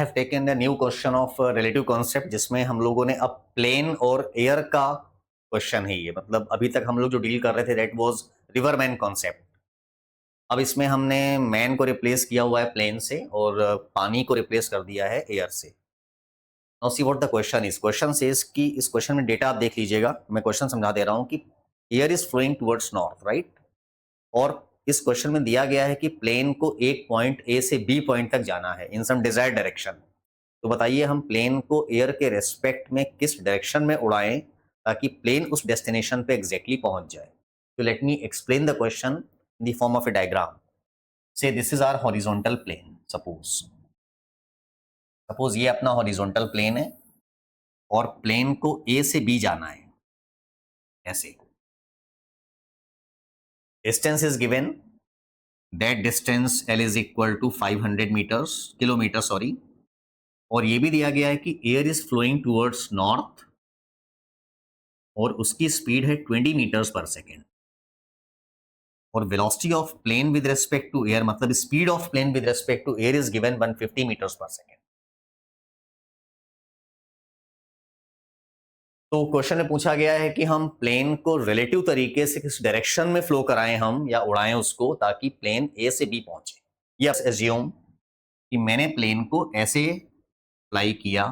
Have taken a new question of relative concept, जिसमें हम लोगों ने अब प्लेन और एयर का क्वेश्चन है ये। मतलब अभी तक हम लोग जो डील कर रहे थे that was river man concept. अब इसमें हमने मैन को रिप्लेस किया हुआ है प्लेन से और पानी को रिप्लेस कर दिया है एयर से। Now see what the question is. Question says कि इस क्वेश्चन में डेटा आप देख लीजिएगा, मैं क्वेश्चन समझा दे रहा हूं कि air is flowing towards north, right. और इस क्वेश्चन में दिया गया है कि प्लेन को एक पॉइंट ए से बी पॉइंट तक जाना है इन सम डिजायर्ड डायरेक्शन। तो बताइए हम प्लेन को एयर के रेस्पेक्ट में किस डायरेक्शन में उड़ाएं ताकि प्लेन उस डेस्टिनेशन पे एग्जैक्टली पहुंच जाए। तो let me explain the question in the form of a diagram. Say this is our horizontal plane. Suppose ये अपना हॉरिजॉन्टल प्लेन है और प्लेन को ए से बी जाना है ऐसे। Distance is given, that distance L is equal to 500 kilometre sorry. और ये भी दिया गया है कि air is flowing towards north और उसकी स्पीड है 20 मीटर्स पर सेकेंड। और velocity of plane with respect to air, मतलब speed of plane with respect to air is given 150 metres per second. तो क्वेश्चन में पूछा गया है कि हम प्लेन को रिलेटिव तरीके से किस डायरेक्शन में फ्लो कराएं हम या उड़ाएं उसको ताकि प्लेन ए से बी पहुंचे। ये एज्यूम कि मैंने प्लेन को ऐसे फ्लाई किया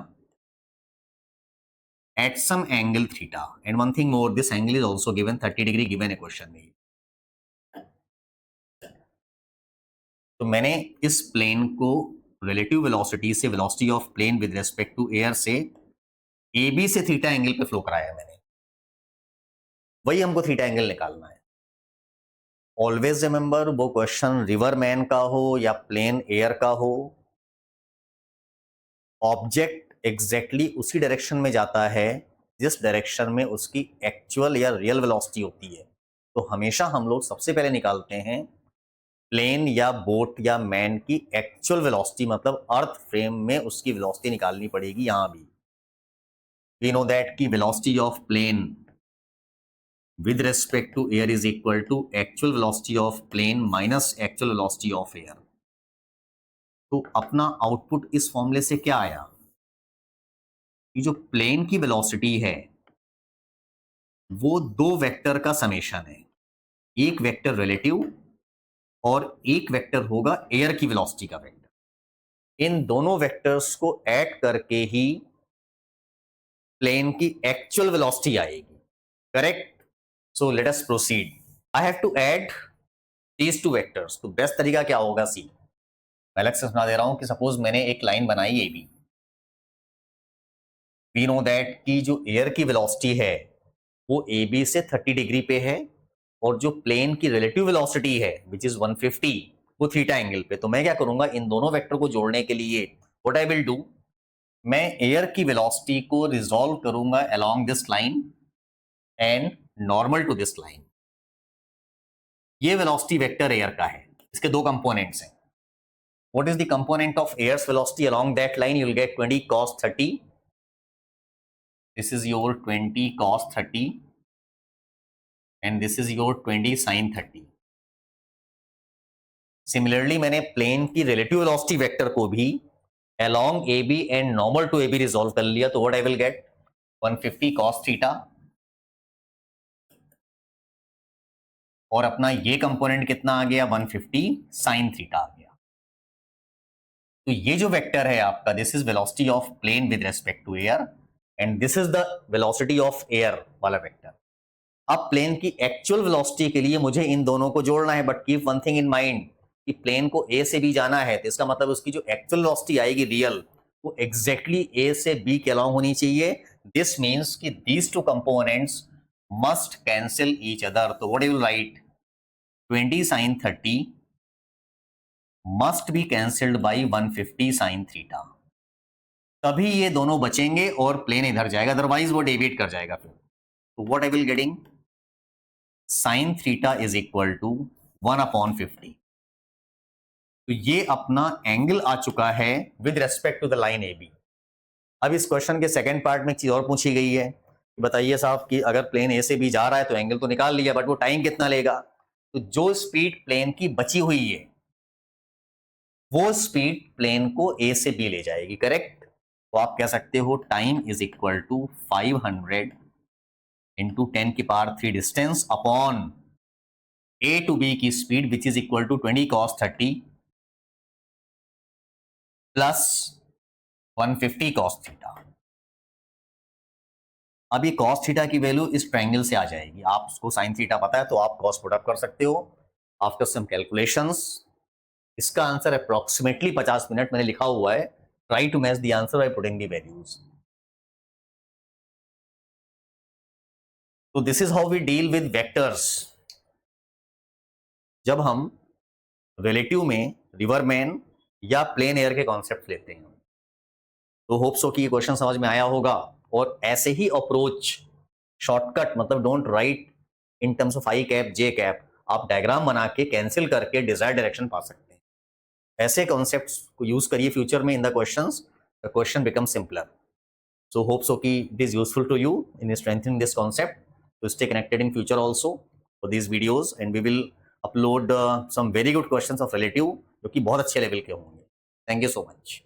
at some angle theta, and one thing more, this angle is also given 30 degree given a question में। तो मैंने इस प्लेन को रिलेटिव वेलोसिटी से, velocity of plane with respect to air से ए बी से थीटा एंगल पे flow कराया मैंने। वही हमको थीटा एंगल निकालना है। ऑलवेज रिमेंबर, वो क्वेश्चन रिवर मैन का हो या प्लेन एयर का हो, ऑब्जेक्ट एग्जैक्टली उसी डायरेक्शन में जाता है जिस डायरेक्शन में उसकी एक्चुअल या रियल वेलोसिटी होती है। तो हमेशा हम लोग सबसे पहले निकालते हैं प्लेन या बोट या मैन की एक्चुअल वेलोसिटी, मतलब अर्थ फ्रेम में उसकी वेलोसिटी निकालनी पड़ेगी। यहां भी वी नो दैट की velocity of plane with respect to air is equal to actual velocity of plane minus actual velocity of air. तो अपना आउटपुट इस फॉर्मूले से क्या आया कि जो प्लेन की वेलोसिटी है वो दो वेक्टर का समेशन है, एक वेक्टर रिलेटिव और एक वेक्टर होगा एयर की वेलोसिटी का वेक्टर। इन दोनों वेक्टर्स को ऐड करके ही प्लेन की एक्चुअल वेलोसिटी आएगी, correct. So let us proceed. I have to add these two vectors. तो बेस्ट तरीका क्या होगा, सी मैं अलग से सुना दे रहा हूं कि सपोज मैंने एक लाइन बनाई A B. We know that कि जो एयर की वेलोसिटी है वो ए बी से 30 डिग्री पे है और जो प्लेन की रिलेटिव वेलोसिटी है विच इज 150 वो थीटा एंगल पे। तो मैं क्या करूंगा, इन दोनों वेक्टर को जोड़ने के लिए व्हाट आई विल डू, मैं एयर की वेलोसिटी को रिजॉल्व करूंगा along this line and normal to this line. ये वेलोसिटी वेक्टर एयर का है, इसके दो कंपोनेंट्स हैं। What is the component of air's velocity along that line, you will get 20 cos 30। This is your 20 cos 30 and this is your 20 sin 30। Similarly मैंने plane की relative velocity vector को भी along AB and normal to AB resolve कर लिया। तो what I will get 150 cos theta और अपना ये कंपोनेंट कितना आ गया 150 sin थीटा आ गया। तो ये जो वेक्टर है आपका, this is velocity of plane with respect to air and this is the velocity of air वाला वेक्टर। अब प्लेन की एक्चुअल वेलोसिटी के लिए मुझे इन दोनों को जोड़ना है, but keep one thing in mind कि प्लेन को ए से बी जाना है तो इसका मतलब उसकी जो एक्चुअल वेलोसिटी आएगी रियल, वो एग्जैक्टली ए से बी के अलाउ होनी चाहिए। दिस मीन्स कि these two components must cancel each other. तो what you will write, 20 sin 30 must be cancelled by 150 sin theta. तभी ये दोनों बचेंगे और प्लेन इधर जाएगा, अदरवाइज वो डेविएट कर जाएगा फिर। तो what I will getting, sin theta is equal to 1/50। तो ये अपना एंगल आ चुका है with respect to the line A B. अब इस क्वेश्चन के सेकंड पार्ट में एक चीज और पूछी गई है, बताइए साहब कि अगर प्लेन ए से बी जा रहा है तो एंगल तो निकाल लिया, बट वो टाइम कितना लेगा। तो जो स्पीड प्लेन की बची हुई है वो स्पीड प्लेन को ए से बी ले जाएगी, करेक्ट। तो आप कह सकते हो time is equal to 500 into 10⁻³ distance upon A to B की speed which is equal to 20 cos 30 plus 150 cos theta. अब ये cos थीटा की वैल्यू इस ट्रायंगल से आ जाएगी, आप उसको sin थीटा पता है तो आप cos पुट अप कर सकते हो आफ्टर सम कैलकुलेशंस। इसका आंसर अप्रोक्सीमेटली 50 मिनट मैंने लिखा हुआ है, try to match the answer by putting the values. तो this is how we deal with vectors. जब हम रिलेटिव में रिवरमैन या प्लेन एयर के कॉन्सेप्ट लेते हैं, तो होप सो कि ये क्वेश्चन समझ में आया होगा। और ऐसे ही अप्रोच शॉर्टकट, मतलब don't write in terms of I cap J cap, आप डायग्राम बना के कैंसिल करके डिजायर्ड डायरेक्शन पा सकते हैं। ऐसे कॉन्सेप्ट्स को यूज करिए फ्यूचर में in the questions, the question become simpler. So hope so कि it is useful to you in strengthening this concept to stay connected in future also for these videos, and we will upload some very good questions of relative जो कि बहुत अच्छे level के होंगे। Thank you so much.